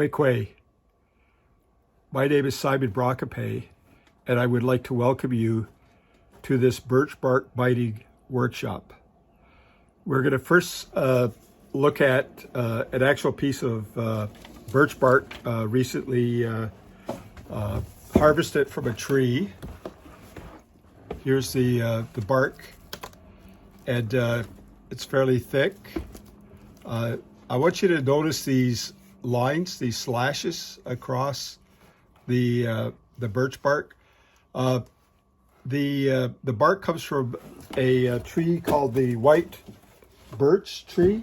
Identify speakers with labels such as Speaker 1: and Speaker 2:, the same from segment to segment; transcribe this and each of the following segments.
Speaker 1: Kwekwe. My name is Simon Brascoupé, and I would like to welcome you to this birch bark biting workshop. We're going to first look at an actual piece of birch bark recently harvested from a tree. Here's the bark, and it's fairly thick. I want you to notice these lines, these slashes across the birch bark. The bark comes from a tree called the white birch tree,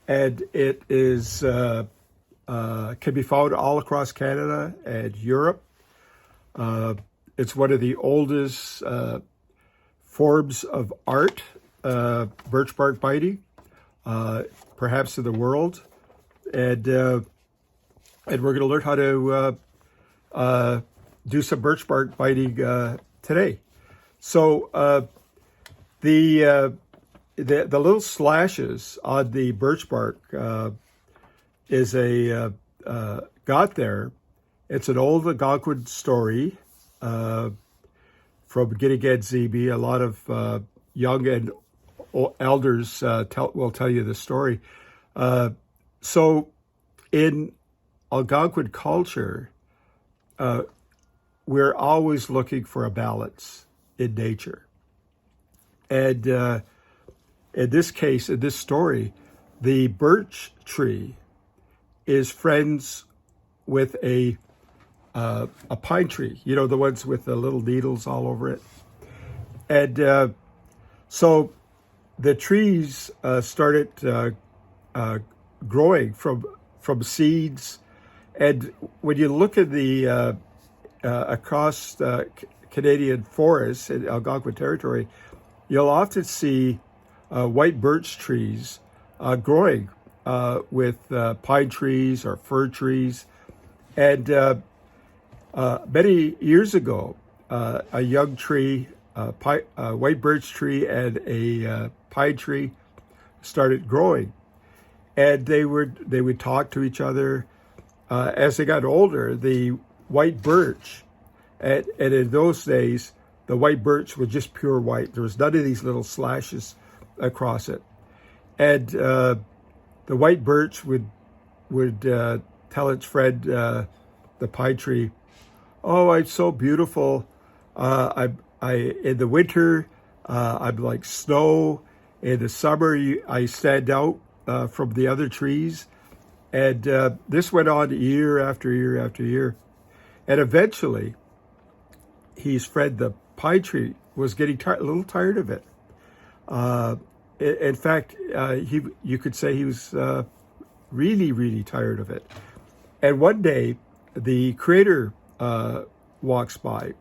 Speaker 1: and it is can be found all across Canada and Europe. It's one of the oldest forms of art, birch bark biting, perhaps in the world, and we're going to learn how to do some birch bark biting today. So the little slashes on the birch bark is got there. It's an old Algonquin story from Giddigadzibi. A lot of young and elders will tell you the story. So in Algonquin culture, we're always looking for a balance in nature. And in this case, in this story, the birch tree is friends with a pine tree, you know, the ones with the little needles all over it. And so the trees started growing from seeds. And when you look at the across Canadian forests in Algonquin territory, you'll often see white birch trees growing with pine trees or fir trees. And many years ago, a young tree, a white birch tree and a pine tree started growing. And they would talk to each other. As they got older, the white birch, and in those days, the white birch was just pure white. There was none of these little slashes across it. And the white birch would tell its friend, the pine tree, "Oh, I'm so beautiful. I in the winter, I'm like snow. In the summer, I stand out from the other trees." And this went on year after year after year. And eventually, his friend, the pine tree, was getting a little tired of it. In fact, you could say he was really, really tired of it. And one day, the creator walks by,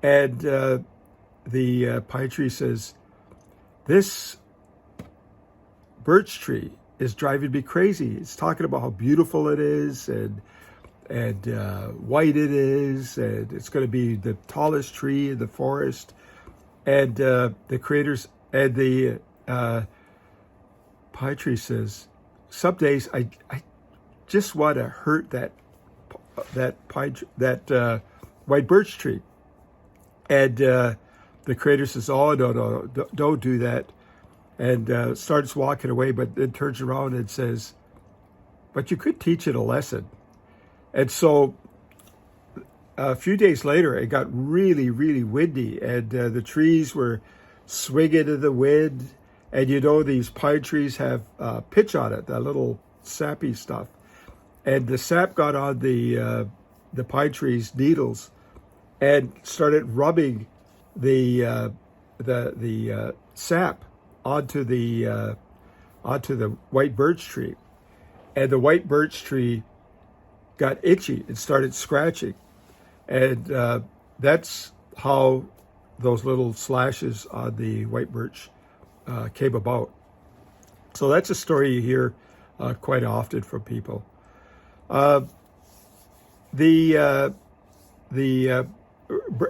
Speaker 1: and the pine tree says, "This birch tree is driving me crazy. It's talking about how beautiful it is and white it is, and it's going to be the tallest tree in the forest." And the creators and the pine tree says, "Some days I just want to hurt that white birch tree." And the creator says, "Oh, no, don't do that," and starts walking away, but then turns around and says, "But you could teach it a lesson." And so a few days later, it got really, really windy, and the trees were swinging in the wind. And you know, these pine trees have pitch on it, that little sappy stuff. And the sap got on the pine tree's needles and started rubbing the sap onto the white birch tree. And the white birch tree got itchy and started scratching. And that's how those little slashes on the white birch came about. So that's a story you hear quite often from people. The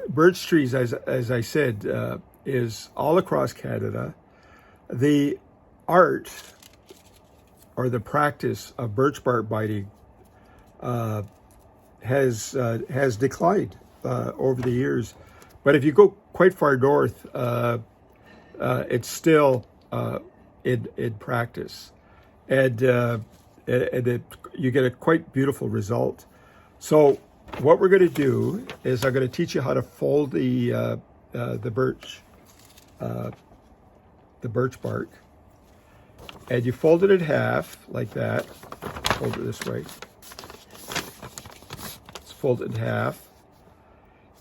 Speaker 1: birch trees, as I said, is all across Canada. The art or the practice of birch bark biting has declined over the years. But if you go quite far north, it's still in practice, and you get a quite beautiful result. So what we're going to do is I'm going to teach you how to fold the birch bark, and you fold it in half like that. Fold it this way. Let's fold it in half,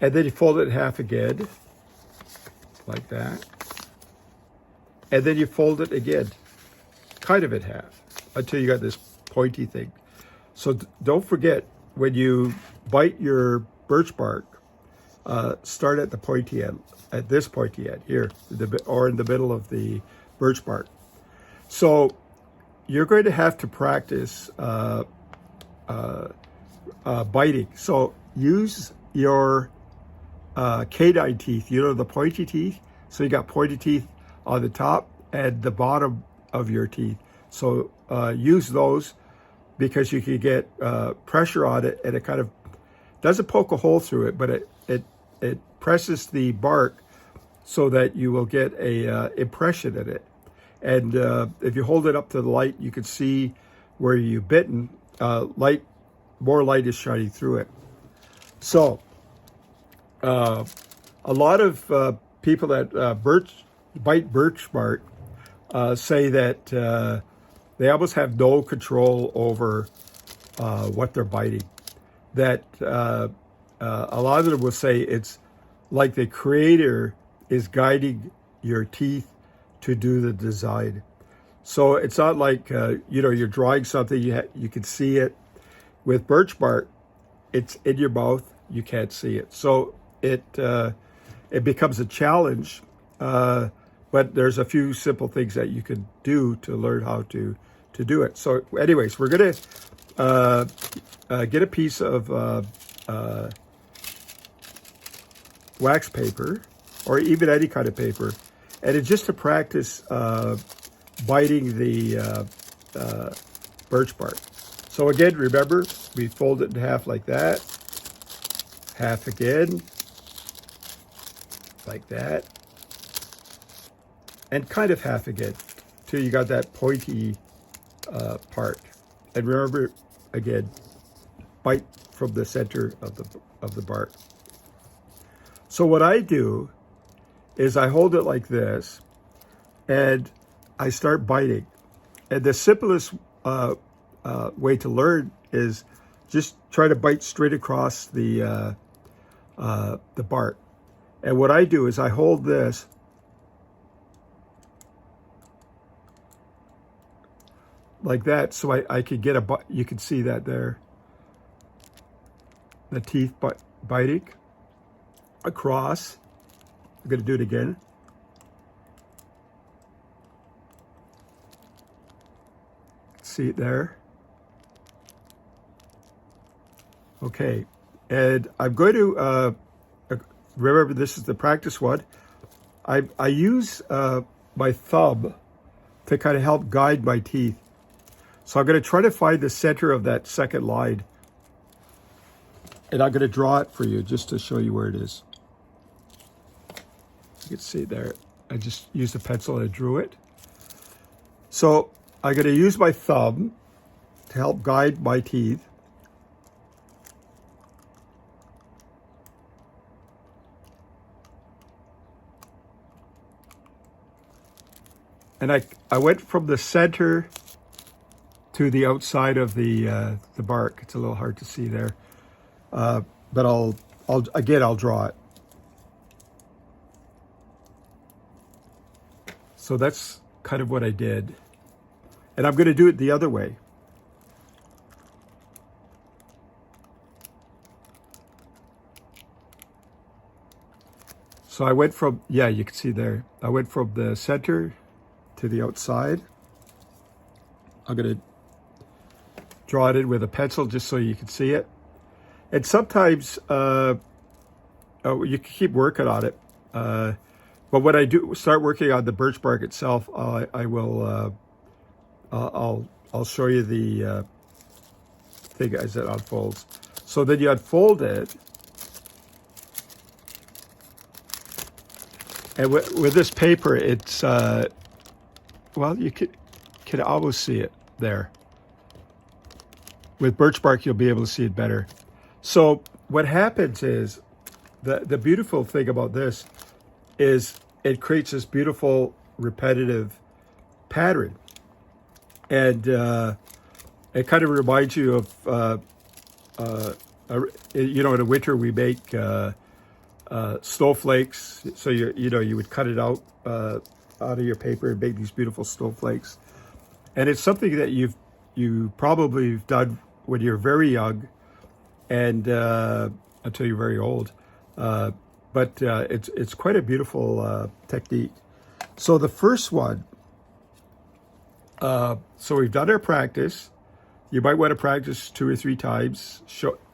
Speaker 1: and then you fold it in half again, like that, and then you fold it again, kind of in half, until you got this pointy thing. So don't forget, when you bite your birch bark, start at the pointy end, at this pointy end here, or in the middle of the birch bark. So you're going to have to practice biting. So use your canine teeth, the pointy teeth. So you got pointy teeth on the top and the bottom of your teeth. So use those, because you can get pressure on it, and it kind of doesn't poke a hole through it, but it presses the bark so that you will get a impression in it. And if you hold it up to the light, you can see where you've bitten. More light is shining through it. So a lot of people that bite birch bark say that they almost have no control over what they're biting. That a lot of them will say it's like the creator is guiding your teeth to do the design. So it's not like you're drawing something, you can see it. With birch bark, it's in your mouth, you can't see it. So it becomes a challenge, but there's a few simple things that you can do to learn how to do it. So anyways, we're going to get a piece of wax paper, or even any kind of paper, and it's just to practice biting the birch bark. So again, remember, we fold it in half like that, half again, like that, and kind of half again, till you got that pointy part. And remember, again, bite from the center of the bark. So what I do is I hold it like this, and I start biting. And the simplest way to learn is just try to bite straight across the bark. And what I do is I hold this like that, so I could get you can see that there, the teeth biting across. I'm going to do it again. See it there? Okay, and I'm going to remember, this is the practice one. I use my thumb to kind of help guide my teeth. So I'm going to try to find the center of that second line, and I'm going to draw it for you just to show you where it is. You can see there. I just used a pencil and I drew it. So I'm going to use my thumb to help guide my teeth. And I went from the center to the outside of the bark. It's a little hard to see there, but I'll draw it. So that's kind of what I did, and I'm going to do it the other way. So I went from, you can see there, I went from the center to the outside. I'm going to draw it in with a pencil just so you can see it. And sometimes you can keep working on it. But when I do start working on the birch bark itself, I'll show you thing as it unfolds. So then you unfold it, and with this paper, it's well, you can almost see it there. With birch bark, you'll be able to see it better. So what happens is, the beautiful thing about this is it creates this beautiful repetitive pattern. And it kind of reminds you of, you know, in the winter we make snowflakes. So you would cut it out of your paper and make these beautiful snowflakes. And it's something that you probably have done when you're very young, and until you're very old. But it's quite a beautiful technique. So the first one. So we've done our practice. You might want to practice 2 or 3 times.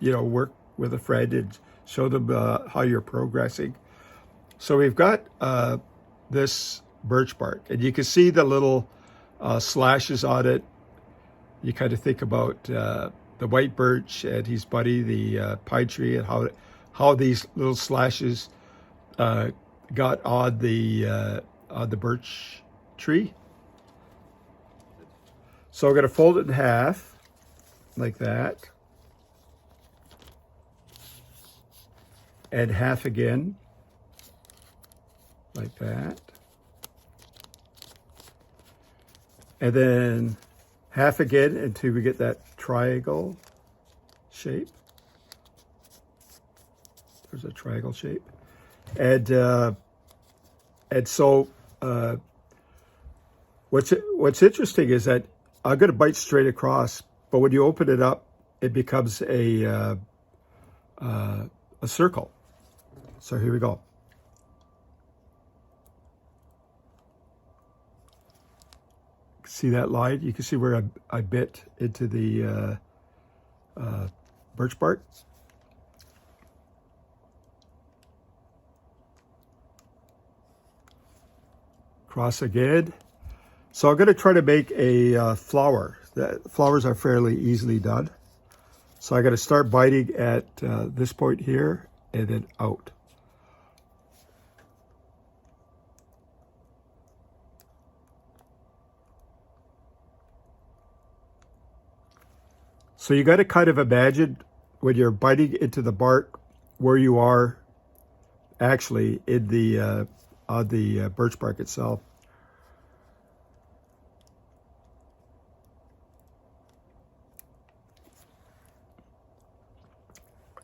Speaker 1: Work with a friend and show them how you're progressing. So we've got this birch bark, and you can see the little slashes on it. You kind of think about the white birch and his buddy, the pine tree, and how these little slashes got on the birch tree. So we're going to fold it in half, like that, and half again, like that, and then half again until we get that triangle shape. There's a triangle shape, and so what's interesting is that I'm going to bite straight across, but when you open it up, it becomes a circle. So here we go. See that line? You can see where I bit into the birch bark. Cross again. So I'm going to try to make a flower. The flowers are fairly easily done. So I got to start biting at this point here and then out. So you got to kind of imagine when you're biting into the bark where you are actually in the on the birch bark itself.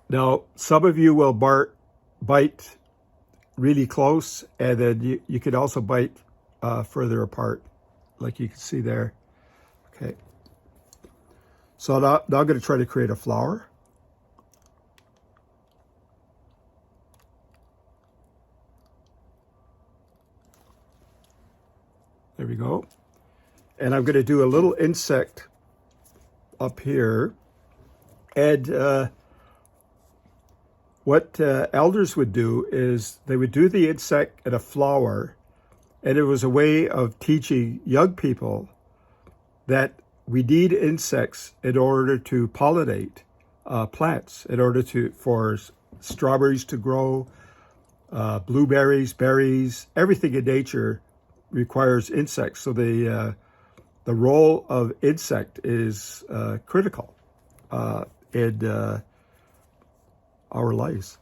Speaker 1: Now, some of you will bite really close, and then you can also bite further apart, like you can see there. Okay. So now I'm going to try to create a flower. There we go. And I'm going to do a little insect up here. And what elders would do is they would do the insect and a flower, and it was a way of teaching young people that we need insects in order to pollinate plants, in order for strawberries to grow, blueberries, berries, everything in nature requires insects. So the role of insect is critical in our lives.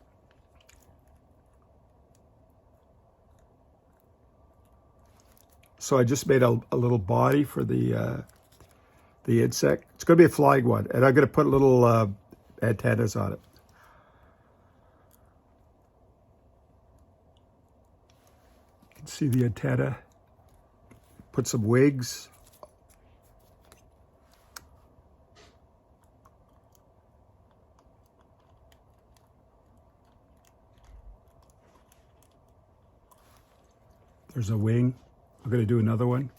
Speaker 1: So I just made a little body for the insect. It's going to be a flying one, and I'm going to put little antennas on it. You can see the antenna. Put some wings. There's a wing. I'm going to do another one.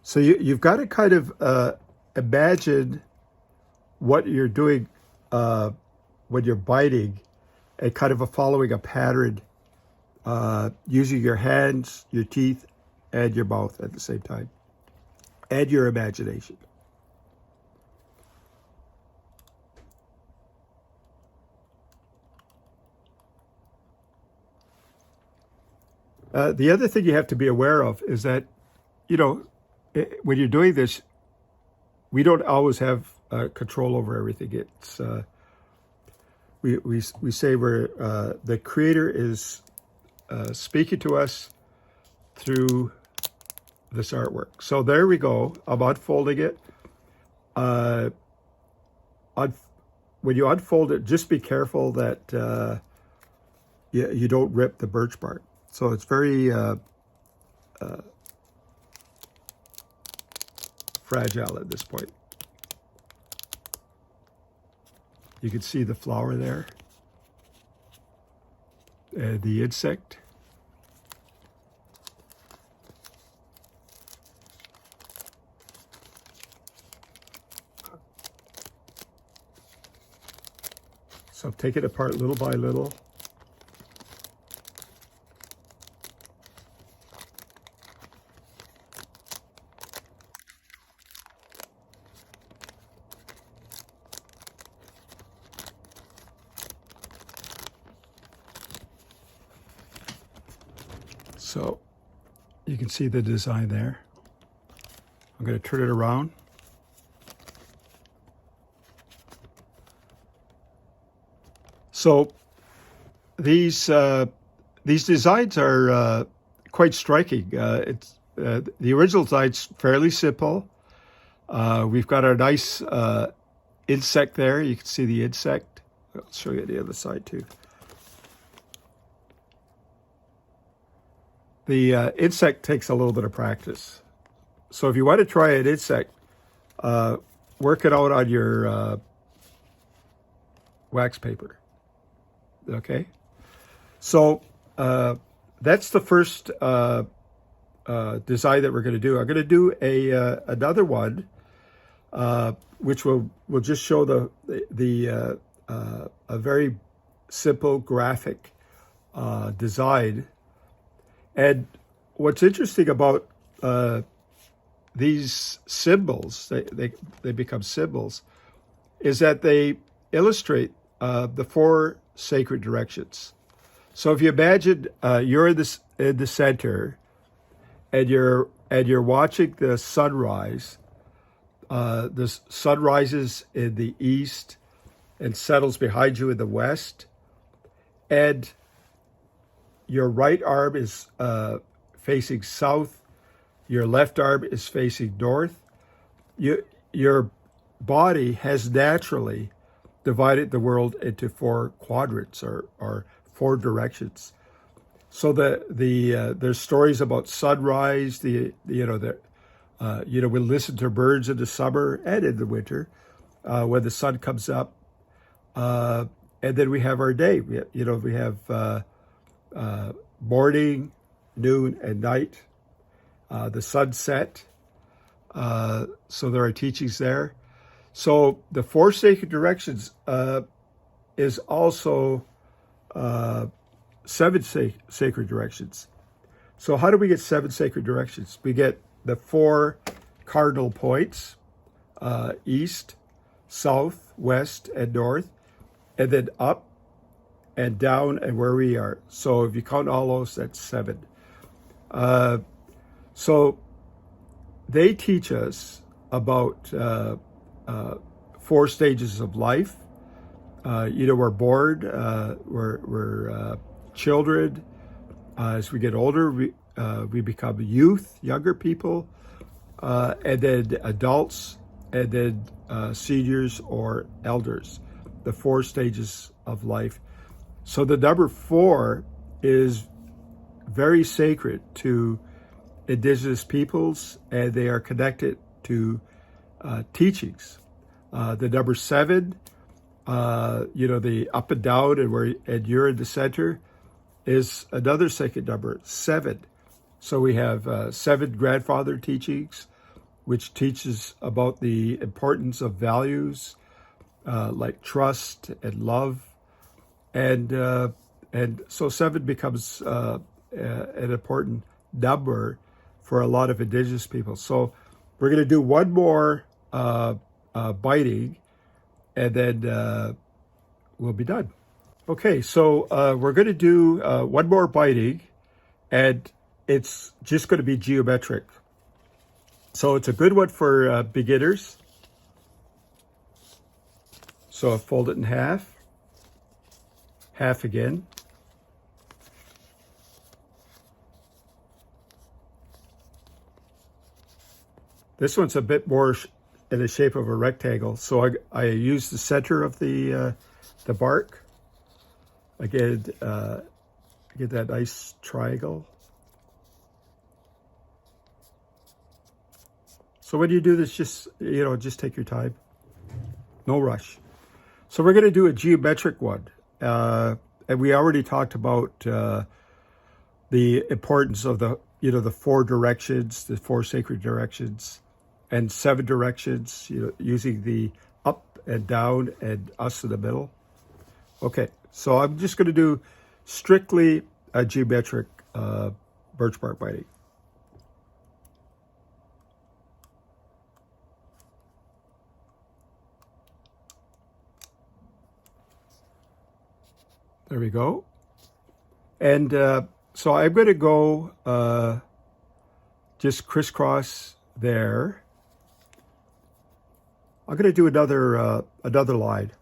Speaker 1: So you've got to kind of imagine what you're doing when you're biting, and kind of following a pattern, using your hands, your teeth, and your mouth at the same time, and your imagination. The other thing you have to be aware of is that, you know, when you're doing this, we don't always have control over everything. It's we say we're the Creator is speaking to us through this artwork. So there we go. I'm unfolding it. When you unfold it, just be careful that you don't rip the birch bark. So it's very fragile at this point. You can see the flower there, and the insect. So take it apart little by little. So you can see the design there. I'm going to turn it around. So these designs are quite striking. The original design's fairly simple. We've got our nice insect there. You can see the insect. I'll show you the other side too. The insect takes a little bit of practice. So if you want to try an insect, work it out on your wax paper. Okay? So that's the first design that we're going to do. I'm going to do another one, which will just show a very simple graphic design. And what's interesting about these symbols, they become symbols, is that they illustrate the four sacred directions. So if you imagine you're in the center, and you're watching the sunrise. The sun rises in the east and settles behind you in the west, and your right arm is facing south. Your left arm is facing north. Your body has naturally divided the world into four quadrants or four directions. So there's stories about sunrise. We listen to birds in the summer and in the winter when the sun comes up, and then we have our day. We have morning, noon, and night. The sunset. So there are teachings there. So the four sacred directions is also seven sacred directions. So how do we get seven sacred directions? We get the four cardinal points, east, south, west, and north, and then up and down and where we are. So if you count all those, that's seven. So they teach us about four stages of life. We're born, we're children. As we get older, we become youth, younger people, and then adults, and then seniors or elders, the four stages of life. So the number four is very sacred to indigenous peoples, and they are connected to teachings. The number seven, the up and down, and you're in the center, is another sacred number, seven. So we have seven grandfather teachings, which teaches about the importance of values like trust and love, and so seven becomes an important number for a lot of indigenous people. So we're going to do one more biting, and then we'll be done. Okay, so we're going to do one more biting, and it's just going to be geometric. So it's a good one for beginners. So I fold it in half, half again. This one's a bit more in the shape of a rectangle, so I use the center of the bark. Again, get that nice triangle. So when you do this, just take your time, no rush. So we're going to do a geometric one, and we already talked about the importance of the 4 directions, the 4 sacred directions, and 7 directions. Using the up and down and us in the middle. Okay, so I'm just going to do strictly a geometric birch bark binding. There we go. And so I'm going to go just crisscross there. I'm going to do another line.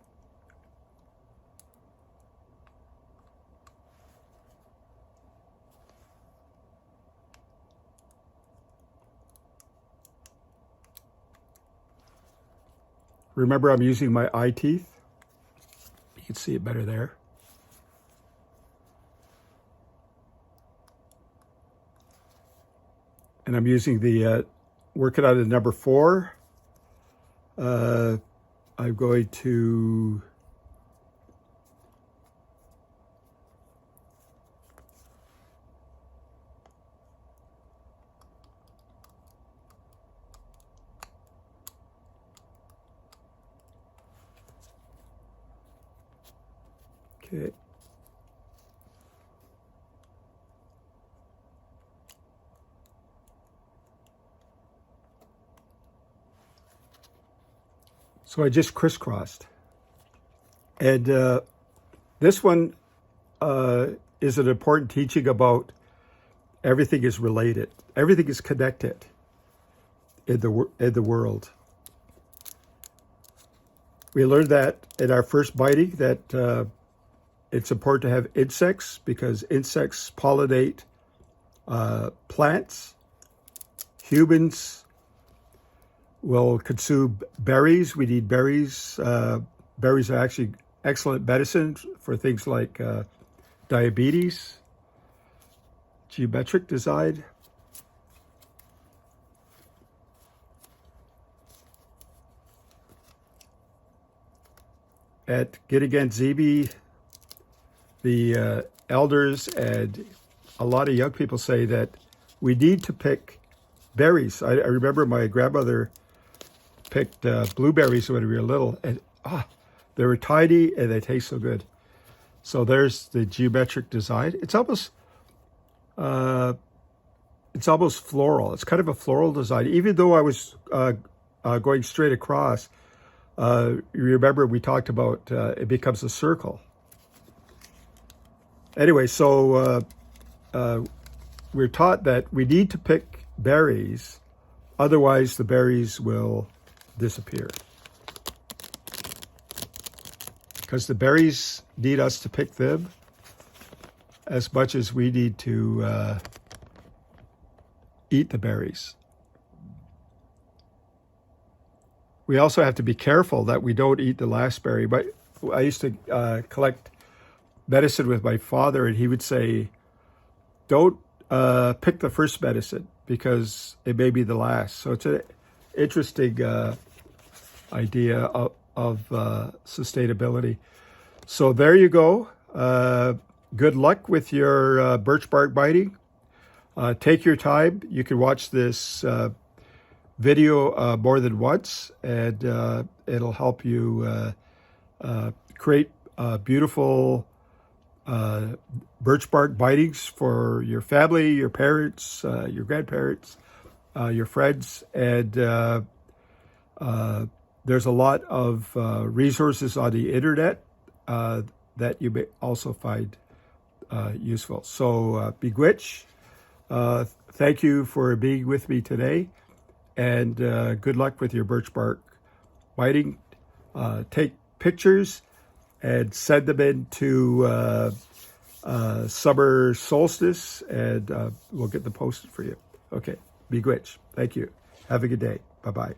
Speaker 1: Remember, I'm using my eye teeth. You can see it better there. And I'm using the, working on the number 4. I'm going to okay. So I just crisscrossed. And this one is an important teaching about everything is related. Everything is connected in the world. We learned that in our first binding, that it's important to have insects because insects pollinate plants. Humans will consume berries. We need berries. Berries are actually excellent medicine for things like diabetes. Geometric design. At Gittigan Zibi, the elders and a lot of young people say that we need to pick berries. I remember my grandmother picked blueberries when we were little, and they were tiny and they taste so good. So there's the geometric design. It's almost floral. It's kind of a floral design. Even though I was going straight across, you remember we talked about it becomes a circle. Anyway, so we're taught that we need to pick berries, otherwise the berries will disappear. Because the berries need us to pick them as much as we need to eat the berries. We also have to be careful that we don't eat the last berry. But I used to collect medicine with my father, and he would say, don't pick the first medicine because it may be the last. So it's an interesting idea of sustainability. So there you go. Good luck with your birch bark binding. Take your time. You can watch this video more than once, and it'll help you create beautiful birch bark bindings for your family, your parents, your grandparents, your friends, and there's a lot of resources on the internet that you may also find useful. So, Miigwech, Thank you for being with me today, and good luck with your birch bark whiting. Take pictures and send them in to Summer Solstice, and we'll get them posted for you. Okay, be gwitch. Thank you. Have a good day. Bye-bye.